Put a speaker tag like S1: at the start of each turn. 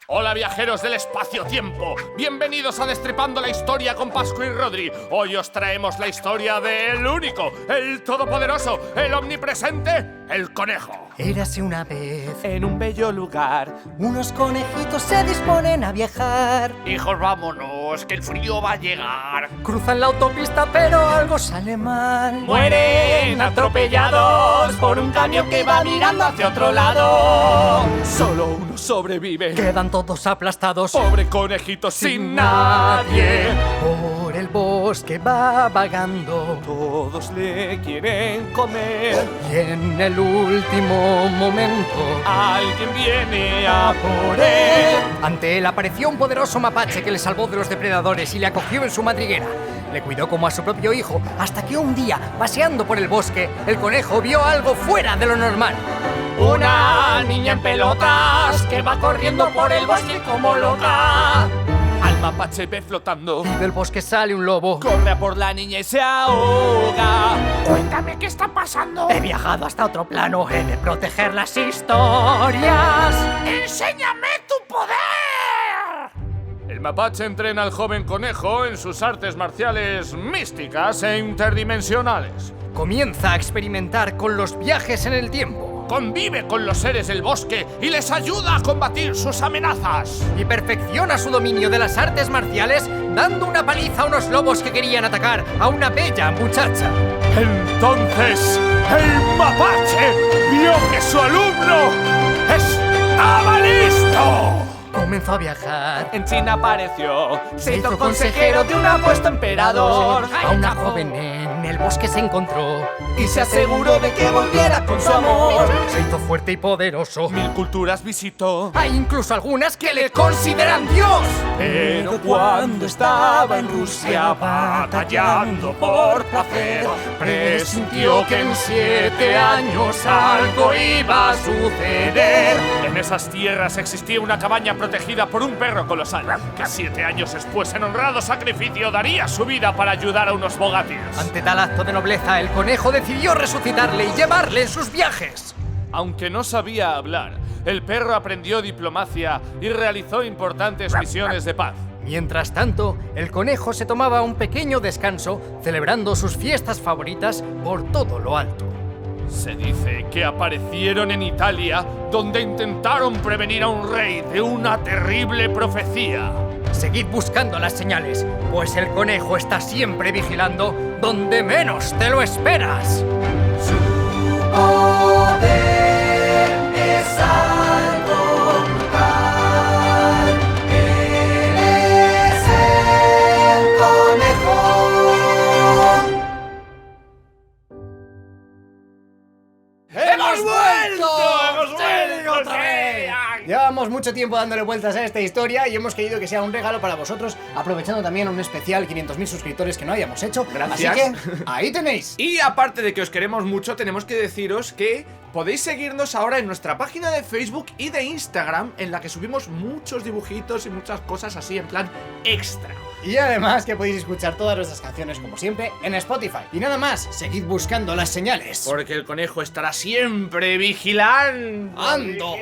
S1: Hola viajeros del espacio-tiempo, bienvenidos a Destripando la Historia con Pascu y Rodri. Hoy os traemos la historia del único, el todopoderoso, el omnipresente, el conejo.
S2: Érase una vez,
S3: en un bello lugar,
S2: unos conejitos se disponen a viajar.
S1: Hijos, vámonos, que el frío va a llegar.
S2: Cruzan la autopista pero algo sale mal.
S3: mueren atropellados por un camión que va mirando hacia otro lado.
S1: Solo uno sobrevive.
S2: Quedan todos aplastados.
S1: Pobre conejito sin nadie.
S2: Por el bosque va vagando.
S3: Todos le quieren comer.
S2: Y en el último momento
S3: Alguien viene a por él.
S2: ante él apareció un poderoso mapache que le salvó de los depredadores y le acogió en su madriguera. Le cuidó como a su propio hijo, hasta que un día, paseando por el bosque, el conejo vio algo fuera de lo normal.
S3: Una niña en pelotas que va corriendo por el bosque como loca.
S1: Al mapache ve flotando.
S2: Y del bosque sale un lobo.
S3: Corre a por la niña y se ahoga.
S1: Cuéntame qué está pasando.
S2: He viajado hasta otro plano, he de proteger las historias.
S1: ¡Enséñame tu poder! El mapache entrena al joven conejo en sus artes marciales místicas e interdimensionales.
S2: Comienza a experimentar con los viajes en el tiempo.
S1: Convive con los seres del bosque y les ayuda a combatir sus amenazas.
S2: Y perfecciona su dominio de las artes marciales dando una paliza a unos lobos que querían atacar a una bella muchacha.
S1: Entonces, el mapache vio que su alumno estaba listo.
S2: Comenzó a viajar.
S3: En China apareció. Se hizo consejero de un apuesto emperador.
S2: A una joven en el bosque se encontró.
S3: Y se aseguró de que volviera con su amor.
S2: Se hizo fuerte y poderoso.
S1: 1000 culturas visitó.
S2: Hay incluso algunas que le consideran Dios.
S3: Pero cuando estaba en Rusia
S1: batallando por placer, presintió que en 7 años algo iba a suceder. En esas tierras existía una cabaña protegida por un perro colosal, que 7 años después, en honrado sacrificio, daría su vida para ayudar a unos bogátiles.
S2: Ante tal acto de nobleza, el conejo decidió resucitarle y llevarle en sus viajes.
S1: Aunque no sabía hablar, el perro aprendió diplomacia y realizó importantes misiones de paz.
S2: Mientras tanto, el conejo se tomaba un pequeño descanso, celebrando sus fiestas favoritas por todo lo alto.
S1: Se dice que aparecieron en Italia, donde intentaron prevenir a un rey de una terrible profecía.
S2: Seguid buscando las señales, pues el conejo está siempre vigilando donde menos te lo esperas. Su poder es algo brutal. Él es el conejo.
S3: ¡Hemos vuelto!
S2: ¡Otra vez! Llevamos mucho tiempo dándole vueltas a esta historia y hemos querido que sea un regalo para vosotros, aprovechando también un especial 500.000 suscriptores que no habíamos hecho.
S3: Gracias.
S2: Así que ahí tenéis.
S3: Y aparte de que os queremos mucho, tenemos que deciros que podéis seguirnos ahora en nuestra página de Facebook y de Instagram, en la que subimos muchos dibujitos y muchas cosas así en plan extra.
S2: Y además que podéis escuchar todas nuestras canciones como siempre en Spotify. Y nada más, seguid buscando las señales.
S3: Porque el conejo estará siempre vigilando.
S2: ¡Ando!